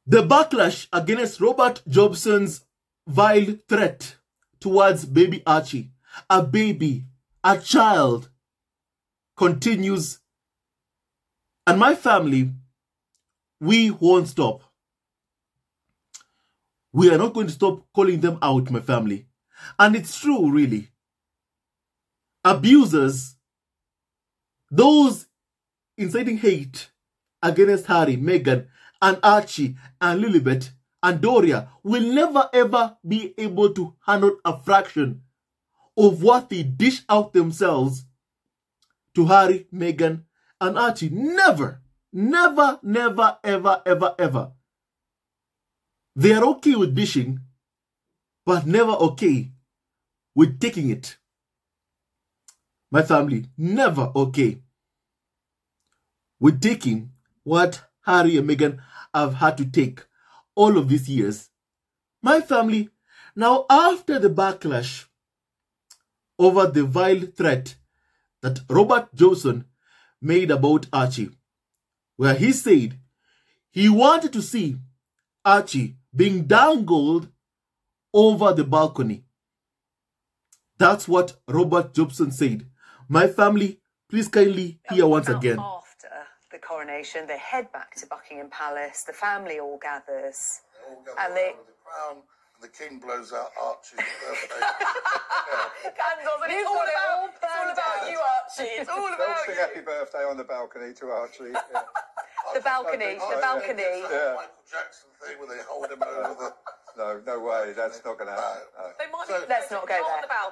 The backlash against Robert Jobson's vile threat towards baby Archie, a child, continues. And my family, we won't stop. We are not going to stop calling them out, my family. And it's true, really. Abusers, those inciting hate against Harry, Meghan, and Archie, and Lilibet, and Doria will never ever be able to handle a fraction of what they dish out themselves to Harry, Meghan, and Archie. Never, never, never, ever, ever, ever. They are okay with dishing, but never okay with taking it. My family, never okay with taking what Harry and Meghan have had to take all of these years. My family, now after the backlash over the vile threat that Robert Jobson made about Archie, where he said he wanted to see Archie being dangled over the balcony. That's what Robert Jobson said. My family, please kindly hear once again. After the coronation, they head back to Buckingham Palace. The family all gathers. And the crown, and the king blows out Archie's birthday. Candles, and it's all about you, Archie. It's all about They'll you. sing happy birthday on the balcony to Archie. Yeah. The balcony. Yeah. Michael Jackson thing where they hold him over the... No way, that's not going to happen. No. They might Let's not go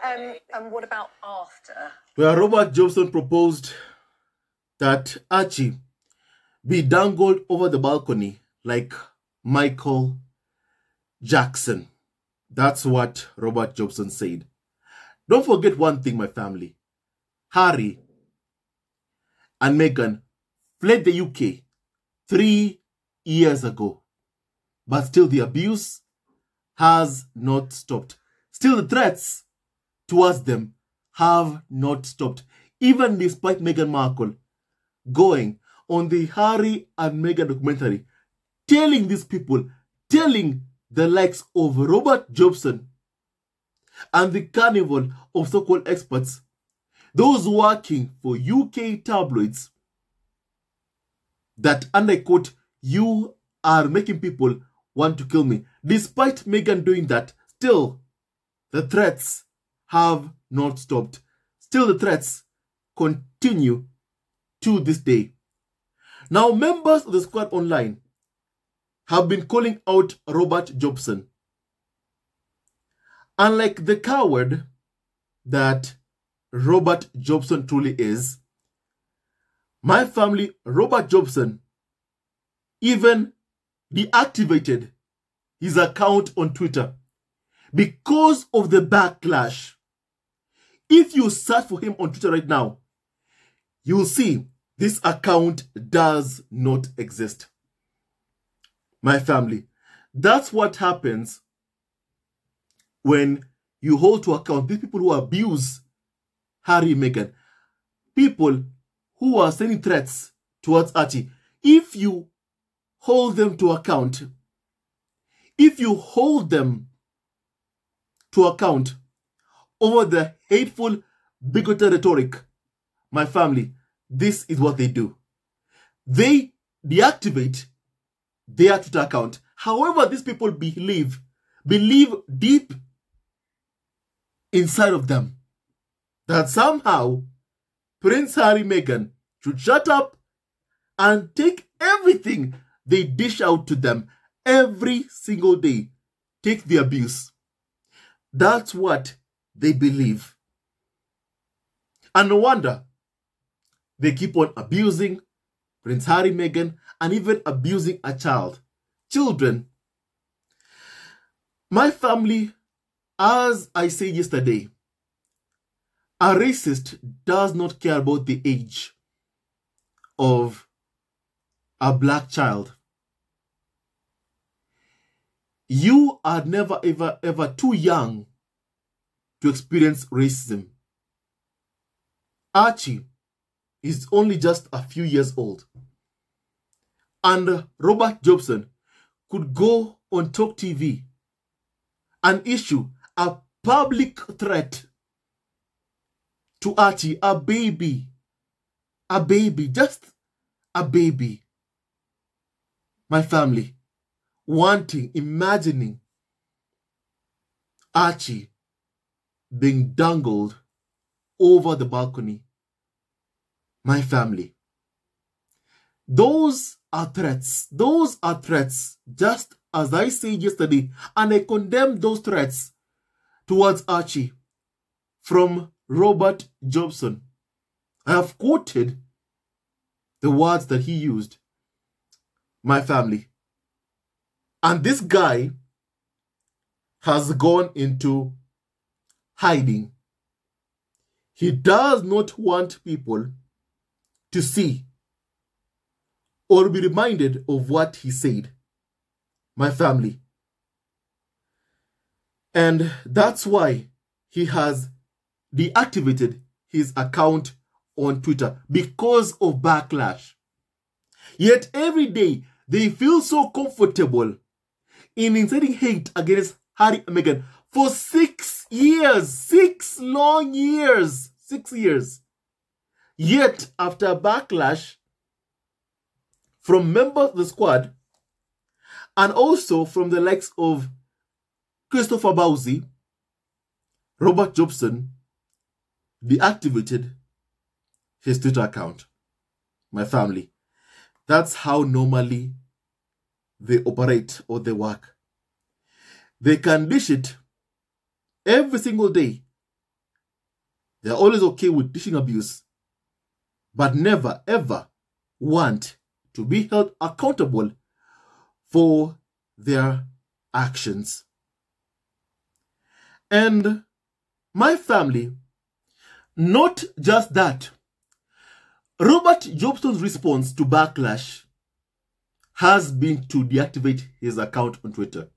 there. And what about after? Where Robert Jobson proposed that Archie be dangled over the balcony like Michael Jackson. That's what Robert Jobson said. Don't forget one thing, my family. Harry and Meghan fled the UK 3 years ago. But still the abuse has not stopped. Still the threats towards them have not stopped. Even despite Meghan Markle going on the Harry and Meghan documentary, telling these people, telling the likes of Robert Jobson and the carnival of so-called experts, those working for UK tabloids, that, and I quote, you are making people want to kill me. Despite Meghan doing that, still the threats have not stopped. Still the threats continue to this day. Now, members of the Squad Online have been calling out Robert Jobson. Unlike the coward that Robert Jobson truly is, my family, Robert Jobson, even deactivated his account on Twitter because of the backlash. If you search for him on Twitter right now, you'll see this account does not exist. My family, that's what happens when you hold to account these people who abuse Harry and Meghan, people who are sending threats towards Archie. If you hold them to account, if you hold them to account over the hateful, bigoted rhetoric, my family, this is what they do. They deactivate their Twitter account. However, these people believe deep inside of them that somehow Prince Harry, Meghan should shut up and take everything they dish out to them every single day. Take the abuse. That's what they believe. And no wonder they keep on abusing Prince Harry, Meghan, and even abusing a child. Children. My family, as I said yesterday, a racist does not care about the age of a black child. You are never, ever, ever too young to experience racism. Archie is only just a few years old. And Robert Jobson could go on Talk TV and issue a public threat to Archie, a baby, just a baby. My family, imagining Archie being dangled over the balcony. My family, those are threats. Those are threats, just as I said yesterday, and I condemn those threats towards Archie from Robert Jobson. I have quoted the words that he used. My family. And this guy has gone into hiding. He does not want people to see or be reminded of what he said. My family. And that's why he has deactivated his account on Twitter, because of backlash. Yet every day they feel so comfortable in inciting hate against Harry and Meghan for 6 years, 6 long years, 6 years. Yet after backlash from members of the squad and also from the likes of Christopher Bowsey, Robert Jobson deactivated his Twitter account. My family. That's how normally they operate or they work. They can dish it every single day. They're always okay with dishing abuse, but never ever want to be held accountable for their actions. And my family, not just that, Robert Jobson's response to backlash has been to deactivate his account on Twitter.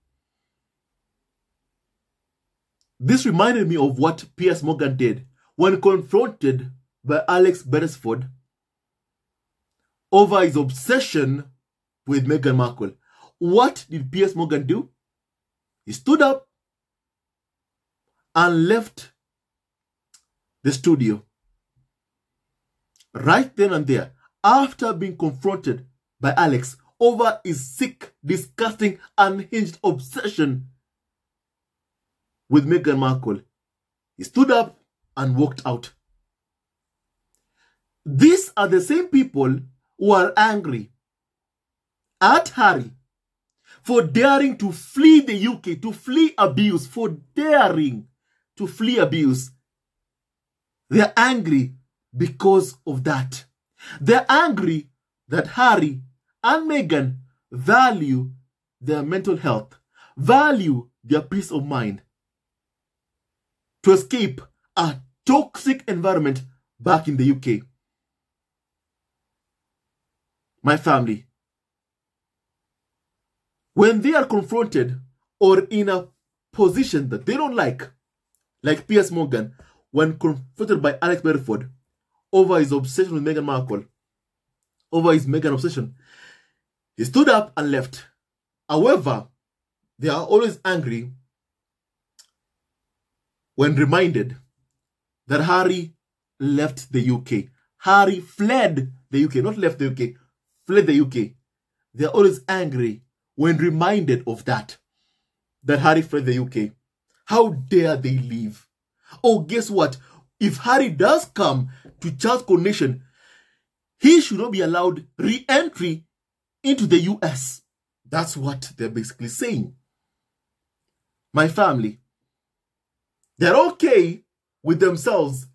This reminded me of what Piers Morgan did when confronted by Alex Beresford over his obsession with Meghan Markle. What did Piers Morgan do? He stood up and left the studio right then and there, after being confronted by Alex over his sick, disgusting, unhinged obsession with Meghan Markle. He stood up and walked out. These are the same people who are angry at Harry for daring to flee the UK, to flee abuse, for daring to flee abuse. They're angry because of that. They're angry that Harry and Meghan value their mental health, value their peace of mind, to escape a toxic environment back in the UK. My family, when they are confronted or in a position that they don't like Piers Morgan, when confronted by Alex Beresford over his obsession with Meghan Markle, over his Meghan obsession, he stood up and left. However, they are always angry when reminded that Harry left the UK. Harry fled the UK, not left the UK, fled the UK. They are always angry when reminded of that Harry fled the UK. How dare they leave? Oh, guess what? If Harry does come to Charles' coronation, he should not be allowed re-entry into the US. That's what they're basically saying. My family, they're okay with themselves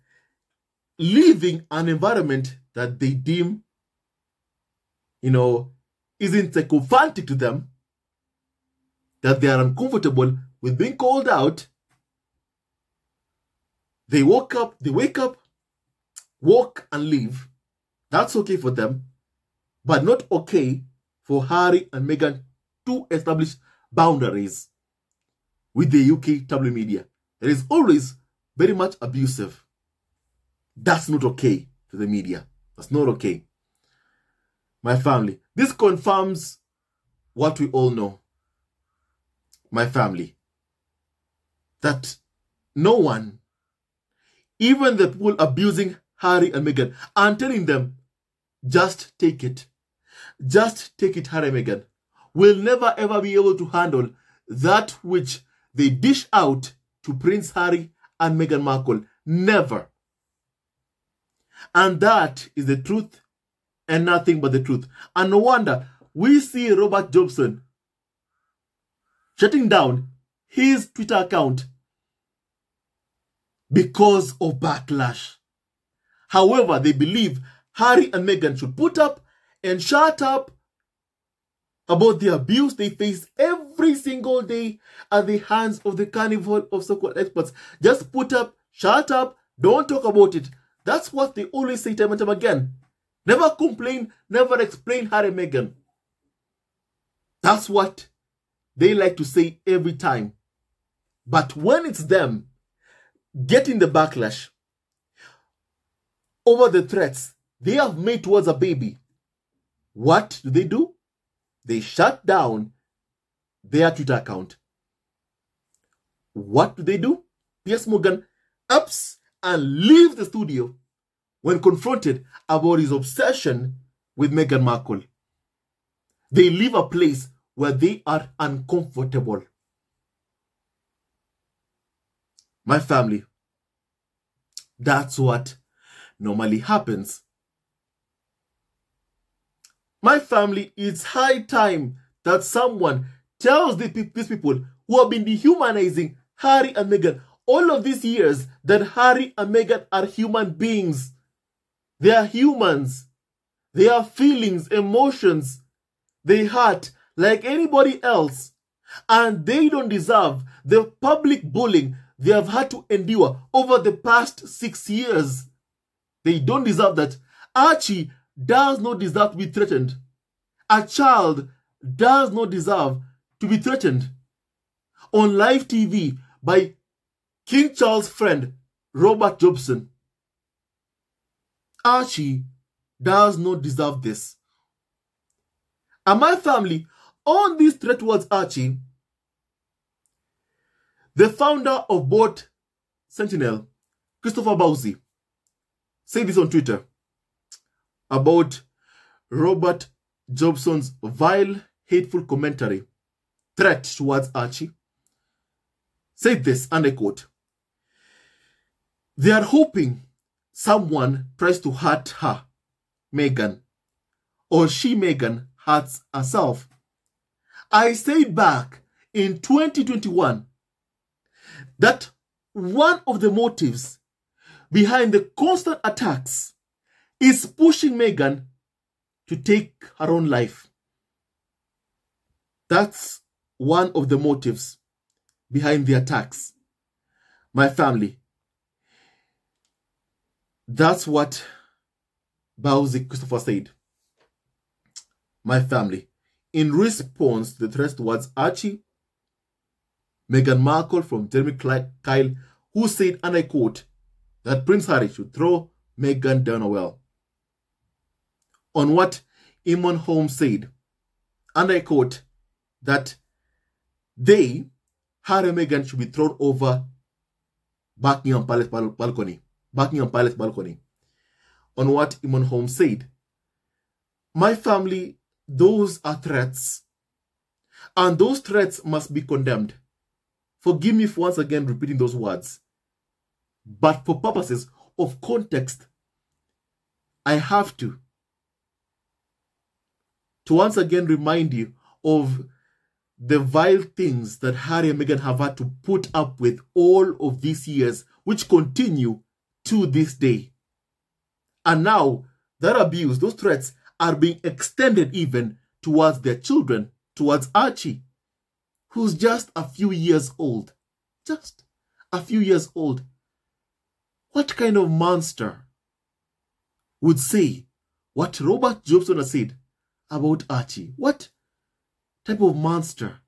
leaving an environment that they deem, isn't sycophantic to them, that they are uncomfortable with being called out. They wake up, walk and leave. That's okay for them, but not okay for Harry and Meghan to establish boundaries with the UK tabloid media. That is always very much abusive. That's not okay to the media. That's not okay. My family, this confirms what we all know. my family, that no one, even the people abusing Harry and Meghan, are telling them, just take it. Just take it, Harry and Meghan. Will never ever be able to handle that which they dish out to Prince Harry and Meghan Markle. Never. And that is the truth and nothing but the truth. And no wonder we see Robert Jobson shutting down his Twitter account because of backlash. However, they believe Harry and Meghan should put up and shut up about the abuse they face every single day at the hands of the carnival of so-called experts. Just put up, shut up, don't talk about it. That's what they always say time and time again. Never complain, never explain Harry and Meghan. That's what they like to say every time. But when it's them getting the backlash over the threats they have made towards a baby, what do? They shut down their Twitter account. What do? Piers Morgan ups and leaves the studio when confronted about his obsession with Meghan Markle. They leave a place where they are uncomfortable. My family, that's what normally happens. My family, it's high time that someone tells these people who have been dehumanizing Harry and Meghan all of these years that Harry and Meghan are human beings. They are humans. They have feelings, emotions. They hurt like anybody else. And they don't deserve the public bullying they have had to endure over the past 6 years. They don't deserve that. Archie does not deserve to be threatened. A child does not deserve to be threatened on live TV by King Charles' friend, Robert Jobson. Archie does not deserve this. And my family, on this threat towards Archie, the founder of both Sentinel, Christopher Bowsey, said this on Twitter about Robert Jobson's vile, hateful commentary, threat towards Archie. Said this, and I quote, "They are hoping someone tries to hurt her, Meghan, or she, Meghan, hurts herself. I said back in 2021 that one of the motives behind the constant attacks is pushing Meghan to take her own life. That's one of the motives behind the attacks. My family." That's what Bowsey Christopher said. My family, in response to the threats towards Archie, Meghan Markle from Jeremy Kyle, who said, and I quote, that Prince Harry should throw Meghan down a well. On what Eamon Holmes said, and I quote, that they, Harry and Meghan, should be thrown over Buckingham Palace balcony. On what Eamon Holmes said, my family, those are threats. And those threats must be condemned. Forgive me for once again repeating those words. But for purposes of context, I have to once again remind you of the vile things that Harry and Meghan have had to put up with all of these years, which continue to this day. And now, that abuse, those threats, are being extended even towards their children, towards Archie, who's just a few years old. Just a few years old. What kind of monster would say what Robert Jobson has said about Archie? What type of monster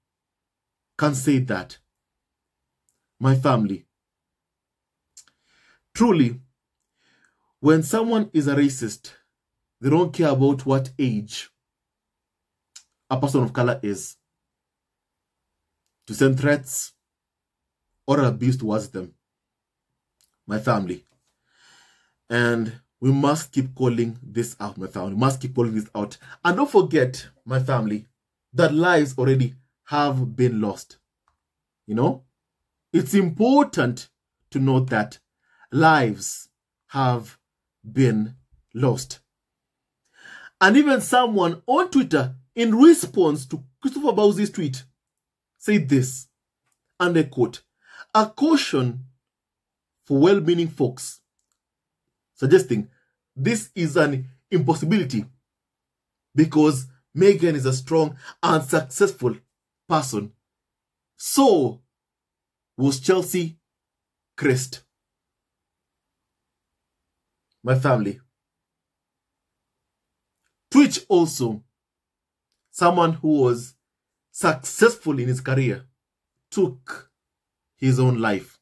can say that? My family, truly, when someone is a racist, they don't care about what age a person of color is. to send threats or abuse towards them. My family. And we must keep calling this out, my family. We must keep calling this out. And don't forget, my family, that lives already have been lost. You know? It's important to note that lives have been lost. And even someone on Twitter, in response to Christopher Bowsey's tweet, said this, and I quote, "A caution for well-meaning folks," suggesting this is an impossibility because Meghan is a strong and successful person. So was Chelsea Crest. My family. Twitch also, someone who was successful in his career, took his own life.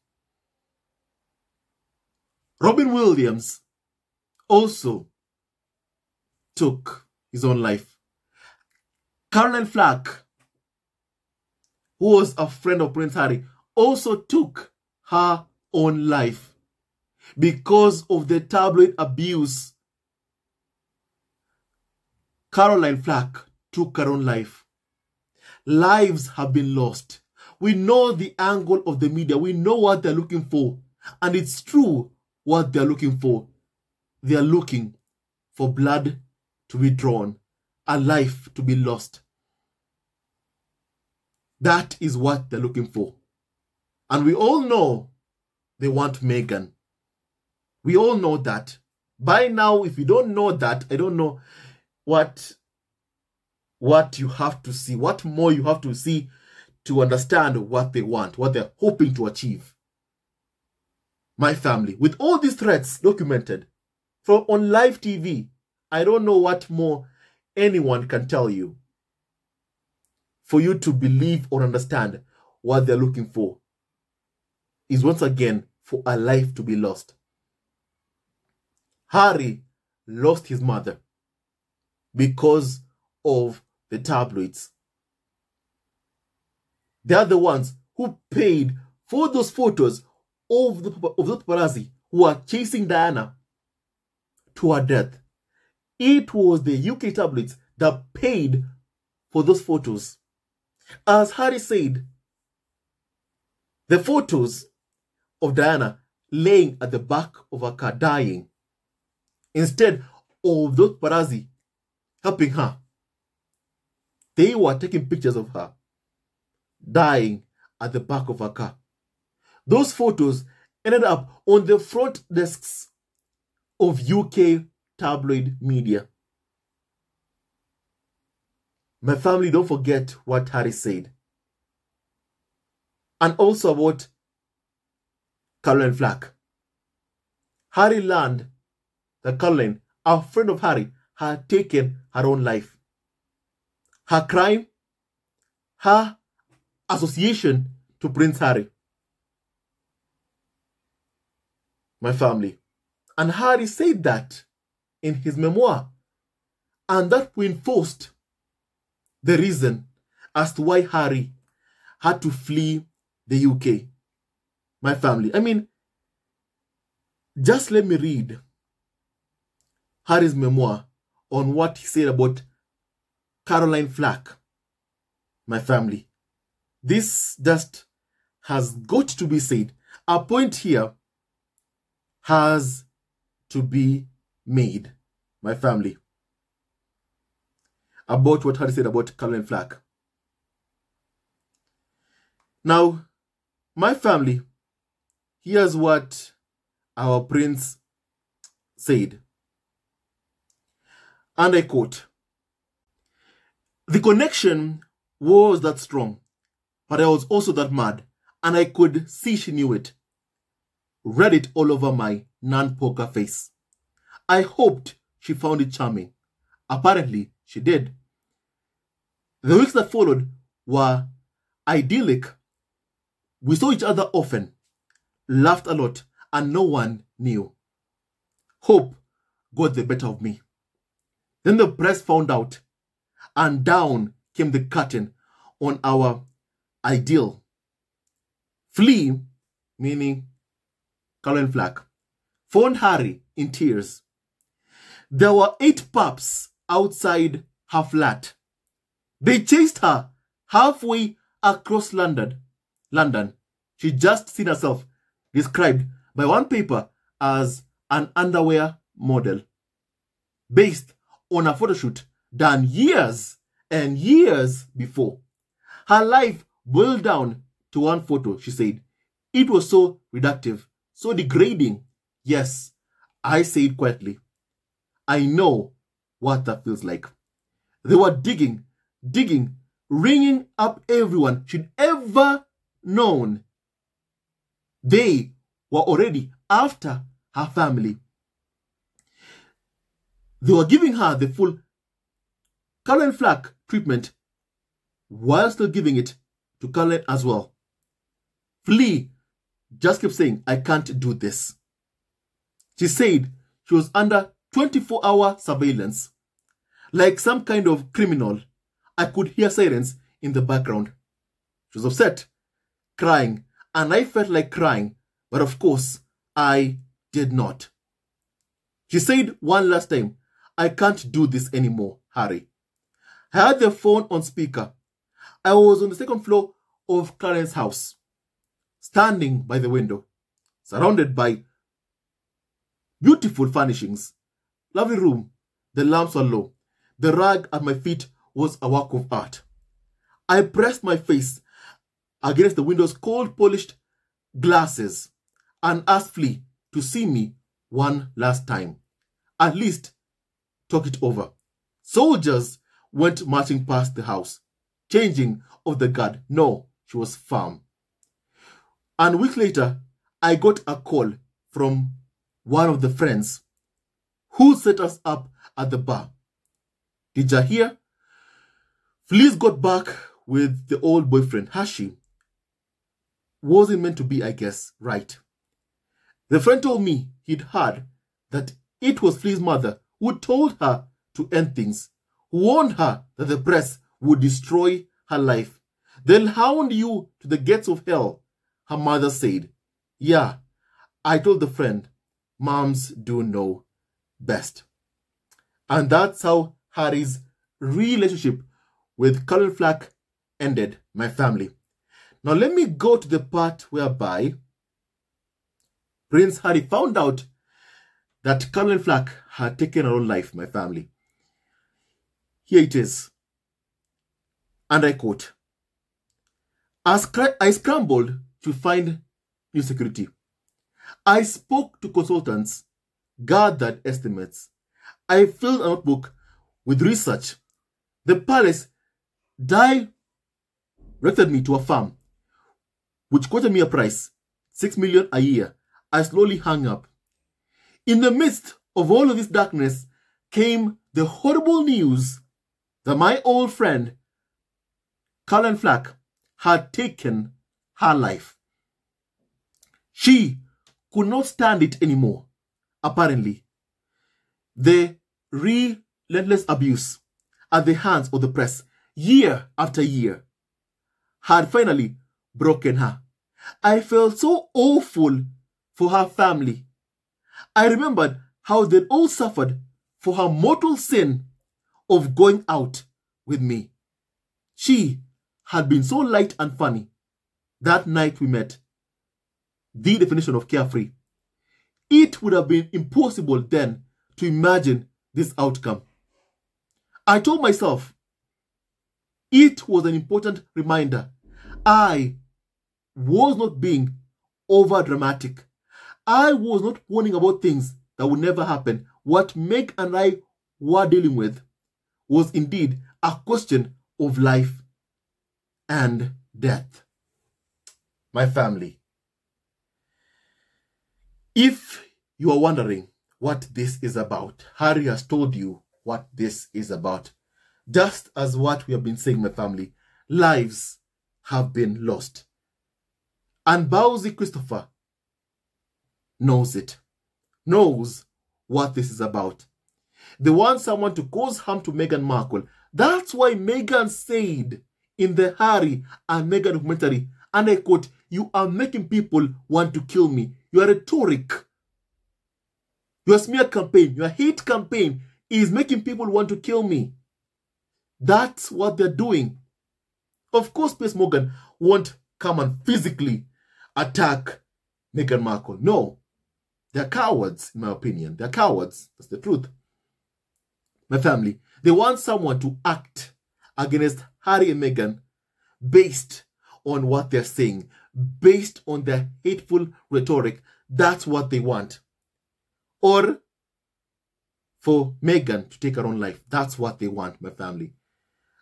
Robin Williams also took his own life. Caroline Flack, who was a friend of Prince Harry, also took her own life because of the tabloid abuse. Caroline Flack took her own life. Lives have been lost. We know the angle of the media. We know what they're looking for. And it's true what they're looking for. They are looking for blood to be drawn, a life to be lost. That is what they're looking for. And we all know they want Meghan. We all know that. By now, if you don't know that, I don't know what you have to see, what more you have to see to understand what they want, what they're hoping to achieve. My family, with all these threats documented from on live TV, I don't know what more anyone can tell you for you to believe or understand what they're looking for is once again for a life to be lost. Harry lost his mother because of the tabloids. They are the ones who paid for those photos of the paparazzi who are chasing Diana to her death. It was the UK tabloids that paid for those photos. As Harry said, the photos of Diana laying at the back of her car dying, instead of those paparazzi helping her, they were taking pictures of her dying at the back of her car. Those photos ended up on the front desks of UK tabloid media. My family, don't forget what Harry said. And also about Caroline Flack. Harry learned that Caroline, a friend of Harry, had taken her own life. Her crime, her association to Prince Harry. My family. And Harry said that in his memoir. And that reinforced the reason as to why Harry had to flee the UK. My family. I mean, just let me read Harry's memoir on what he said about Caroline Flack. My family. This just has got to be said. A point here has to be made. My family. About what Harry said about Caroline Flack. Now, my family, here's what our prince said. And I quote, "The connection was that strong, but I was also that mad, and I could see she knew it. Read it all over my non-poker face. I hoped she found it charming. Apparently, she did. The weeks that followed were idyllic. We saw each other often, laughed a lot, and no one knew. Hope got the better of me. Then the press found out, and down came the curtain on our idyll. Flea, meaning Caroline Flack, phoned Harry in tears. There were 8 pups outside her flat. They chased her halfway across London. She just seen herself described by one paper as an underwear model, based on a photo shoot done years and years before. Her life boiled down to one photo, she said. It was so reductive, so degrading. Yes, I said quietly. I know what that feels like. They were digging, ringing up everyone she'd ever known. They were already after her family. They were giving her the full Caroline Flack treatment while still giving it to Caroline as well. Flea just kept saying, I can't do this. She said she was under 24-hour surveillance. Like some kind of criminal, I could hear sirens in the background. She was upset, crying, and I felt like crying, but of course, I did not. She said one last time, I can't do this anymore, Harry. I had the phone on speaker. I was on the 2nd floor of Clarence's house, standing by the window, surrounded by beautiful furnishings. Lovely room. The lamps were low. The rug at my feet was a work of art. I pressed my face against the window's cold polished glasses and asked Flea to see me one last time. At least talk it over. Soldiers went marching past the house, changing of the guard. No, she was firm. And a week later, I got a call from one of the friends who set us up at the bar. Did you hear? Flea's got back with the old boyfriend, Archie. Wasn't meant to be, I guess, right? The friend told me he'd heard that it was Flea's mother who told her to end things, who warned her that the press would destroy her life. They'll hound you to the gates of hell, her mother said. Yeah, I told the friend, moms do know best. And that's how Harry's relationship with Caroline Flack ended, my family. Now let me go to the part whereby Prince Harry found out that Caroline Flack had taken her own life, my family. Here it is. And I quote, I scrambled to find new security. I spoke to consultants, gathered estimates. I filled a notebook with research. The palace directed me to a farm, which quoted me a price, 6 million a year. I slowly hung up. In the midst of all of this darkness came the horrible news that my old friend, Caroline Flack, had taken her life. She could not stand it anymore, apparently. The relentless abuse at the hands of the press, year after year, had finally broken her. I felt so awful for her family. I remembered how they'd all suffered for her mortal sin of going out with me. She had been so light and funny. That night we met, the definition of carefree. It would have been impossible then to imagine this outcome. I told myself it was an important reminder. I was not being over dramatic. I was not warning about things that would never happen. What Meg and I were dealing with was indeed a question of life and death. My family, if you are wondering what this is about, Harry has told you what this is about. Just as what we have been saying, my family, lives have been lost. And Bowsy Christopher knows it, knows what this is about. They want someone to cause harm to Meghan Markle. That's why Meghan said in the Harry and Meghan documentary And I quote, "You are making people want to kill me. Your rhetoric, your smear campaign, your hate campaign is making people want to kill me." That's what they're doing. Of course, Piers Morgan won't come and physically attack Meghan Markle. No. They're cowards, in my opinion. They're cowards. That's the truth. My family, they want someone to act against Harry and Meghan based on what they're saying, based on their hateful rhetoric. That's what they want. Or for Meghan to take her own life. That's what they want, my family.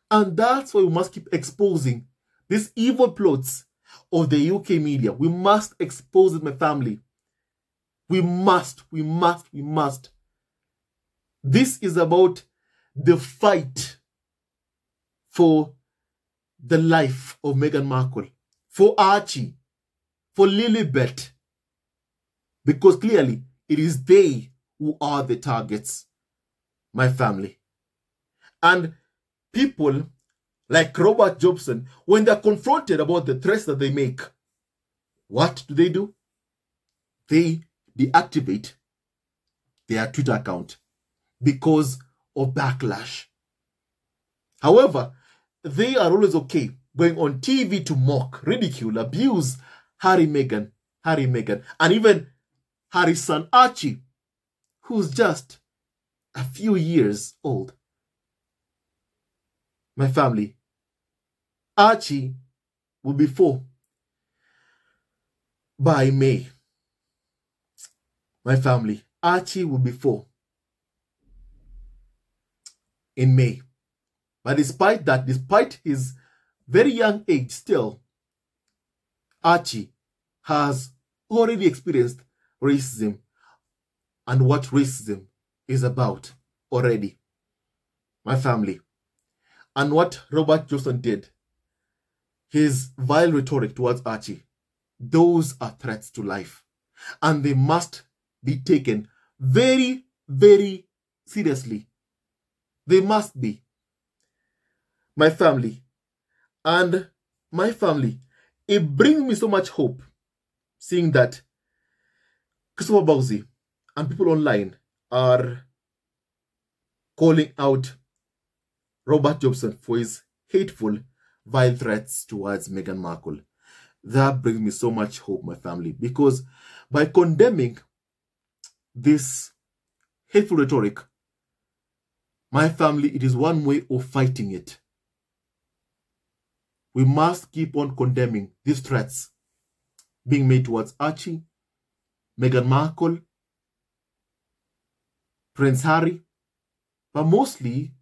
And that's why we must keep exposing these evil plots of the UK media. We must expose it, my family. We must. This is about the fight for the life of Meghan Markle, for Archie, for Lilibet, because clearly it is they who are the targets, my family. And people like Robert Jobson, when they're confronted about the threats that they make, what do? They deactivate their Twitter account because of backlash. However, they are always okay going on TV to mock, ridicule, abuse Harry, Meghan, and even Harry's son Archie, who's just a few years old. My family, Archie will be 4 by May. My family, Archie will be 4 in May. But despite that, despite his very young age still, Archie has already experienced racism and what racism is about already. My family. And what Robert Jobson did, his vile rhetoric towards Archie, those are threats to life. And they must be taken very, very seriously. They must be. My family. And my family, it brings me so much hope seeing that Christopher Bowsy and people online are calling out Robert Jobson for his hateful, vile threats towards Meghan Markle. That brings me so much hope, my family, because by condemning this hateful rhetoric, my family, it is one way of fighting it. We must keep on condemning these threats being made towards Archie, Meghan Markle, Prince Harry, but mostly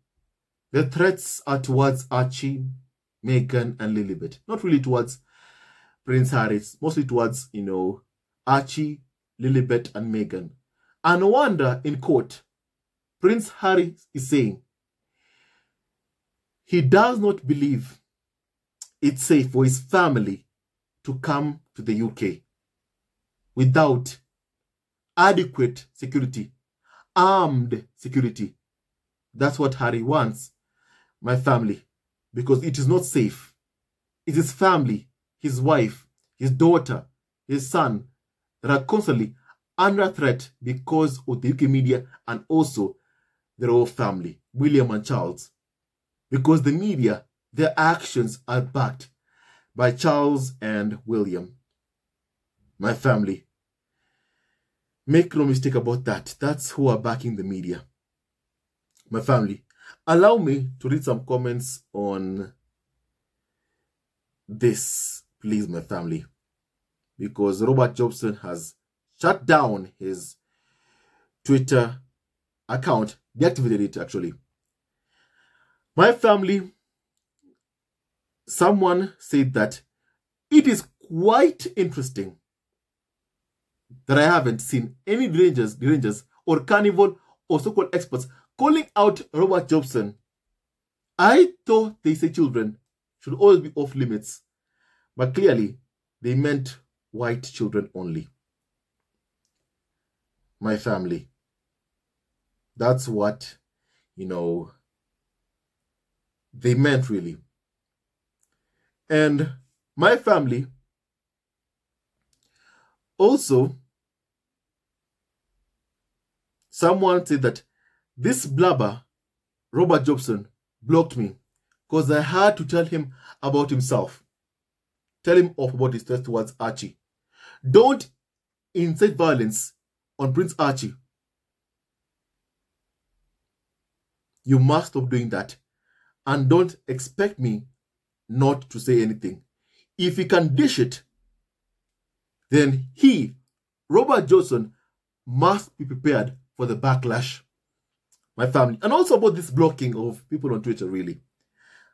the threats are towards Archie, Meghan, and Lilibet. Not really towards Prince Harry. It's mostly towards, Archie, Lilibet, and Meghan. And no wonder, in court, Prince Harry is saying he does not believe it's safe for his family to come to the UK without adequate security, armed security. That's what Harry wants, my family, because it is not safe. It is family, his wife, his daughter, his son that are constantly under threat because of the UK media and also their own family, William and Charles. Because the media, their actions are backed by Charles and William. My family, make no mistake about that. That's who are backing the media. My family, allow me to read some comments on this, please, my family, because Robert Jobson has shut down his Twitter account, deactivated it actually. My family, someone said that it is quite interesting that I haven't seen any derangers or carnival or so-called experts calling out Robert Jobson. I thought they say children should always be off limits, but clearly they meant white children only. My family, that's what, they meant really. And my family, Also, someone said that this blabber, Robert Jobson, blocked me because I had to tell him about himself. Tell him off about his threats towards Archie. Don't incite violence on Prince Archie. You must stop doing that. And don't expect me not to say anything. If he can dish it, then he, Robert Jobson, must be prepared for the backlash. My family. And also about this blocking of people on Twitter, really.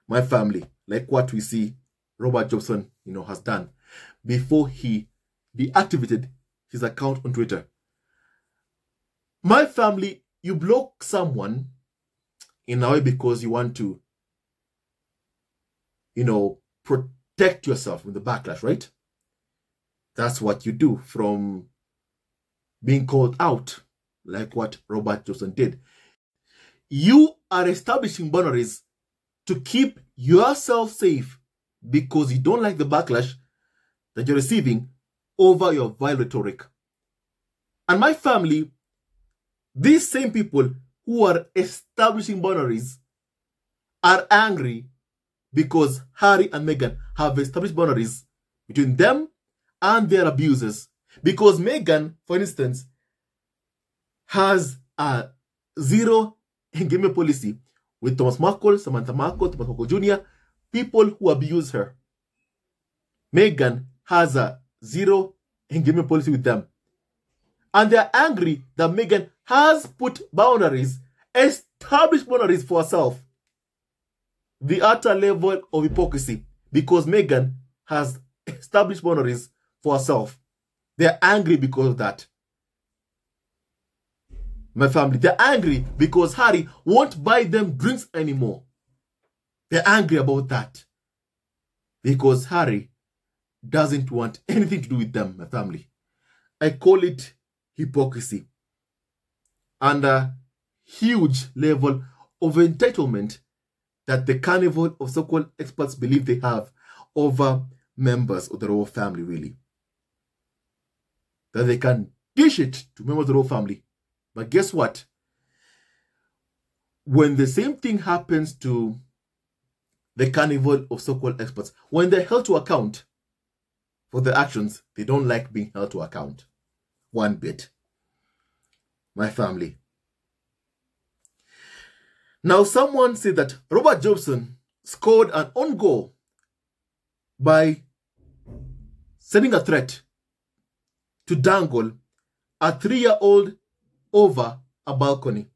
My family, like what we see Robert Jobson, has done before he deactivated his account on Twitter. My family, you block someone in a way because you want to, protect yourself from the backlash, right? That's what you do from being called out, like what Robert Jobson did. You are establishing boundaries to keep yourself safe because you don't like the backlash that you're receiving over your vile rhetoric. And my family, these same people who are establishing boundaries are angry because Harry and Meghan have established boundaries between them and their abusers. Because Meghan, for instance, has a zero engagement policy with Thomas Markle, Samantha Markle, Thomas Markle Jr., people who abuse her. Meghan has a zero engagement policy with them. And they're angry that Meghan has put boundaries, established boundaries for herself. The utter level of hypocrisy, because Meghan has established boundaries for herself. They're angry because of that. My family, they're angry because Harry won't buy them drinks anymore. They're angry about that. Because Harry doesn't want anything to do with them, my family. I call it hypocrisy. And a huge level of entitlement that the carnival of so-called experts believe they have over members of the royal family, really. That they can dish it to members of the royal family. But guess what? When the same thing happens to the carnival of so-called experts, when they're held to account for their actions, they don't like being held to account. One bit. My family. Now, someone said that Robert Jobson scored an own goal by sending a threat to dangle a 3-year-old over a balcony.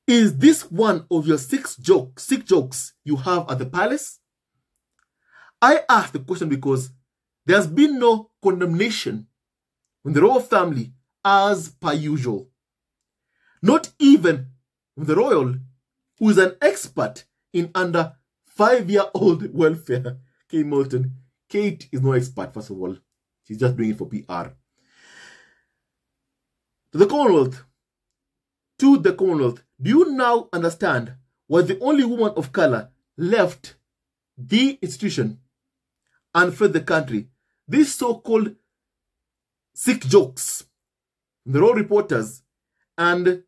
Is this one of your sick jokes you have at the palace? I ask the question because there's been no condemnation from the royal family as per usual. Not even from the royal, who is an expert in under 5-year-old welfare. Kate Moulton. Kate is no expert, first of all. She's just doing it for PR. To the Commonwealth, do you now understand why the only woman of color left the institution and fled the country? These so-called sick jokes, the royal reporters and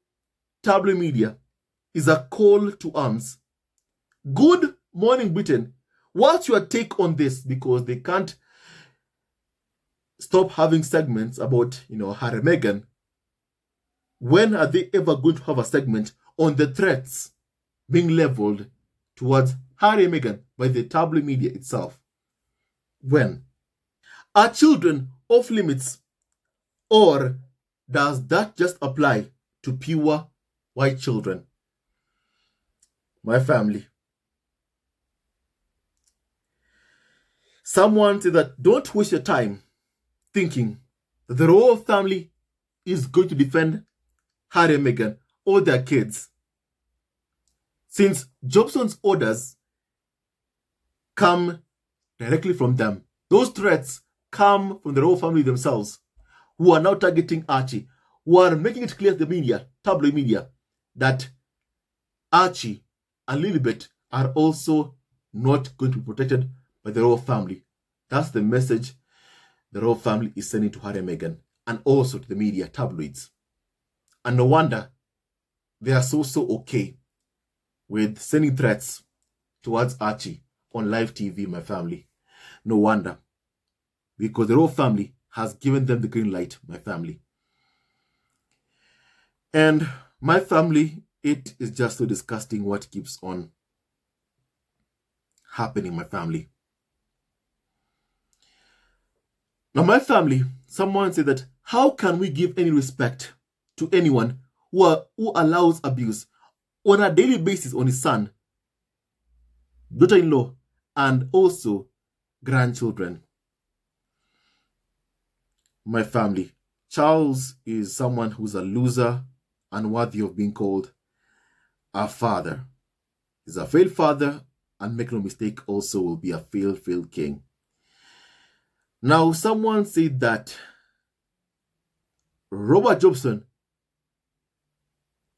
tabloid media, is a call to arms. Good morning, Britain. What's your take on this? Because they can't stop having segments about, Harry and Meghan. When are they ever going to have a segment on the threats being leveled towards Harry and Meghan by the tabloid media itself? When? Are children off limits? Or does that just apply to pure white children? My family. Someone said that don't waste your time thinking that the royal family is going to defend Harry and Meghan or their kids, since Jobson's orders come directly from them. Those threats come from the royal family themselves, who are now targeting Archie, who are making it clear to the media, tabloid media, that Archie and Lilibet are also not going to be protected by the royal family. That's the message the royal family is sending to Harry and Meghan, and also to the media, tabloids. And no wonder they are so okay with sending threats towards Archie on live TV, my family. No wonder. Because the royal family has given them the green light, my family. And my family, it is just so disgusting what keeps on happening, my family. Now, my family, someone said that, how can we give any respect to anyone who allows abuse on a daily basis on his son, daughter-in-law, and also grandchildren? My family, Charles is someone who's a loser and worthy of being called a father. He's a failed father, and make no mistake, also will be a failed king. Now, someone said that Robert Jobson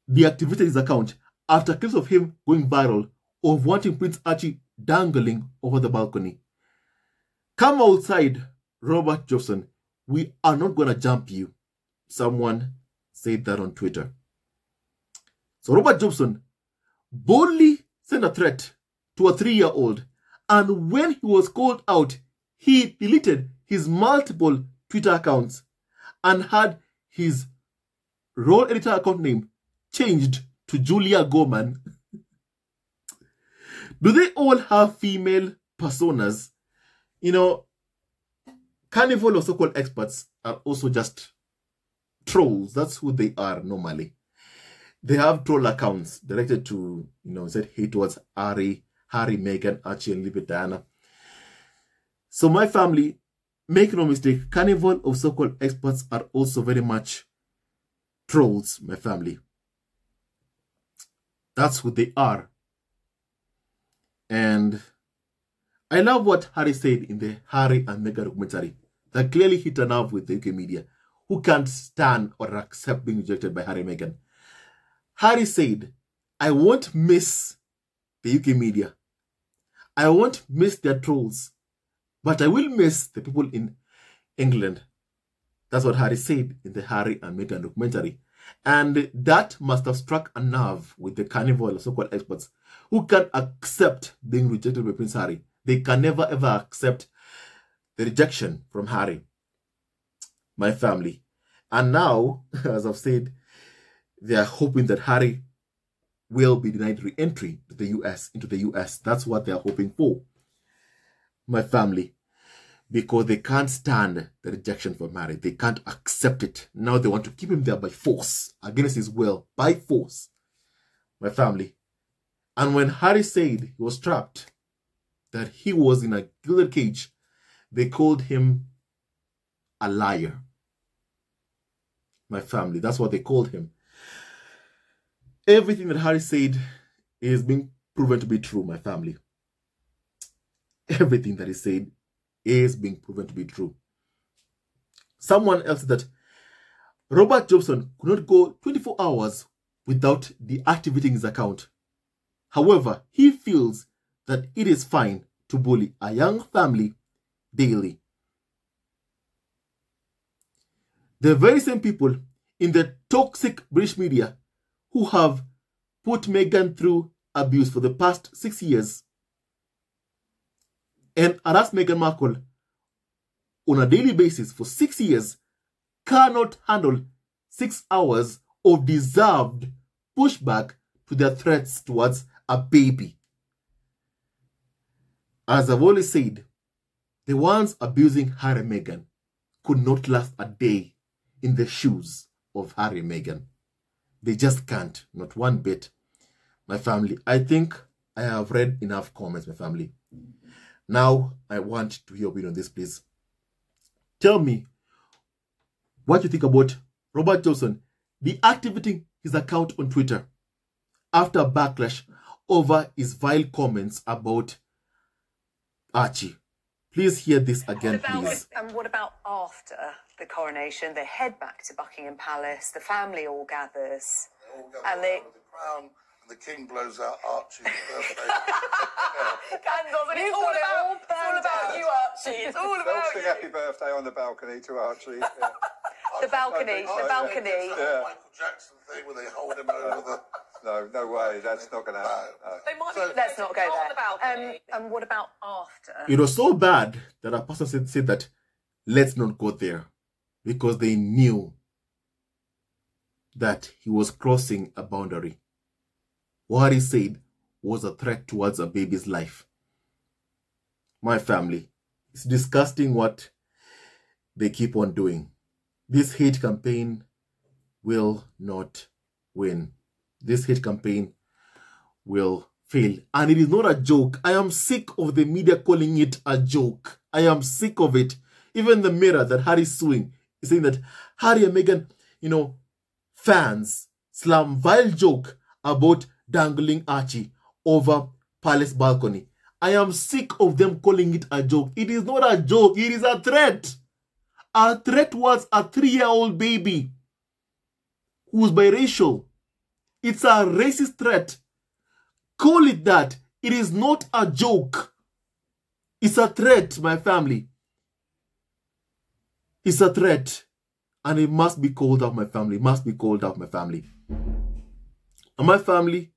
deactivated his account after clips of him going viral of wanting Prince Archie dangling over the balcony. Come outside, Robert Jobson. We are not going to jump you. Someone said that on Twitter. So Robert Jobson boldly sent a threat to a 3-year-old, and when he was called out, he deleted his multiple Twitter accounts and had his role editor account name changed to Julia Gorman. Do they all have female personas? You know, Carnival or so-called experts are also just trolls. That's who they are normally. They have troll accounts directed to, said hate towards Harry, Meghan, Archie, and Lily Diana. So my family, make no mistake, Carnival of so-called experts are also very much trolls, my family. That's who they are. And I love what Harry said in the Harry and Meghan documentary that clearly hit a nerve with the UK media, who can't stand or accept being rejected by Harry and Meghan. Harry said, I won't miss the UK media. I won't miss their trolls, but I will miss the people in England. That's what Harry said in the Harry and Meghan documentary. And that must have struck a nerve with the Carnival of so-called experts who can't accept being rejected by Prince Harry. They can never ever accept the rejection from Harry, my family. And now, as I've said, they are hoping that Harry will be denied re-entry to the US, into the US. That's what they are hoping for, my family, because they can't stand the rejection from Harry. They can't accept it. Now they want to keep him there by force, against his will, by force, my family. And when Harry said he was trapped, that he was in a gilded cage, they called him a liar, my family. That's what they called him. Everything that Harry said is being proven to be true, my family. Everything that he said is being proven to be true. Someone else said that Robert Jobson could not go 24 hours without deactivating his account. However, he feels that it is fine to bully a young family daily. The very same people in the toxic British media who have put Meghan through abuse for the past 6 years and harassed Meghan Markle on a daily basis for 6 years cannot handle 6 hours of deserved pushback to their threats towards a baby. As I've always said, the ones abusing Harry and Meghan could not last a day in the shoes of Harry and Meghan. They just can't, not one bit. My family, I think I have read enough comments, my family. Now, I want to hear your opinion on this, please. Tell me what you think about Robert Jobson deactivating his account on Twitter after a backlash over his vile comments about Archie. Please hear this again, please. And what about after the coronation? They head back to Buckingham Palace. The family all gathers. And the crown, and the king blows out Archie's birthday. Candles, and it's all about you, Archie. It's all They'll about sing you. happy birthday on the balcony to Archie. Yeah. The balcony. Oh, The yeah. balcony. Yeah. Michael Jackson thing where they hold him over the... No way. That's not going to happen. No. They might be. Let's not go there. And what about after? It was so bad that a person said that let's not go there, because they knew that he was crossing a boundary. What he said was a threat towards a baby's life. My family, it's disgusting what they keep on doing. This hate campaign will not win. This hate campaign will fail. And it is not a joke. I am sick of the media calling it a joke. I am sick of it. Even the Mirror that Harry's suing is saying that Harry and Meghan, fans slam vile joke about dangling Archie over palace balcony. I am sick of them calling it a joke. It is not a joke. It is a threat. A threat was a 3-year-old baby who's biracial. It's a racist threat. Call it that. It is not a joke. It's a threat, my family. It's a threat. And it must be called out, my family. It must be called out, my family. And my family,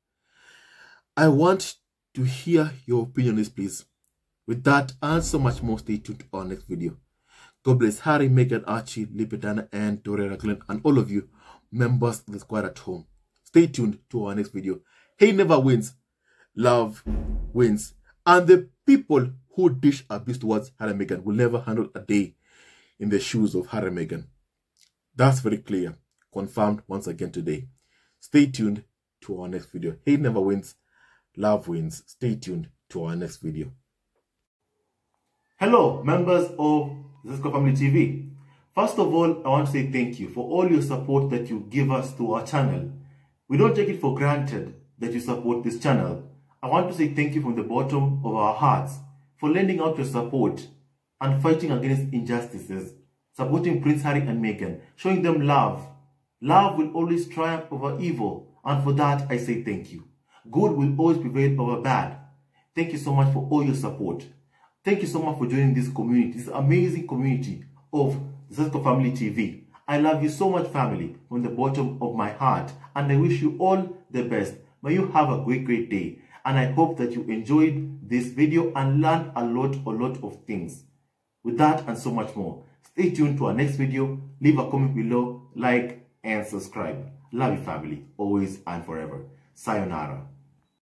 I want to hear your opinion on this, please. With that and so much more, stay tuned to our next video. God bless Harry, Meghan, Archie, Lipetana, and Dorera Glenn, and all of you members of the squad at home. Stay tuned to our next video. Hate never wins. Love wins. And the people who dish abuse towards Harry and Meghan will never handle a day in the shoes of Harry and Meghan. That's very clear. Confirmed once again today. Stay tuned to our next video. Hate never wins. Love wins. Stay tuned to our next video. Hello, members of Zesco Family TV. First of all, I want to say thank you for all your support that you give us to our channel. We don't take it for granted that you support this channel. I want to say thank you from the bottom of our hearts for lending out your support and fighting against injustices, supporting Prince Harry and Meghan, showing them love. Love will always triumph over evil, and for that I say thank you. Good will always prevail over bad. Thank you so much for all your support. Thank you so much for joining this community, this amazing community of Zesco Family TV. I love you so much, family, from the bottom of my heart, and I wish you all the best. May you have a great day, and I hope that you enjoyed this video and learned a lot of things. With that and so much more, stay tuned to our next video. Leave a comment below, like, and subscribe. Love you, family, always and forever. Sayonara.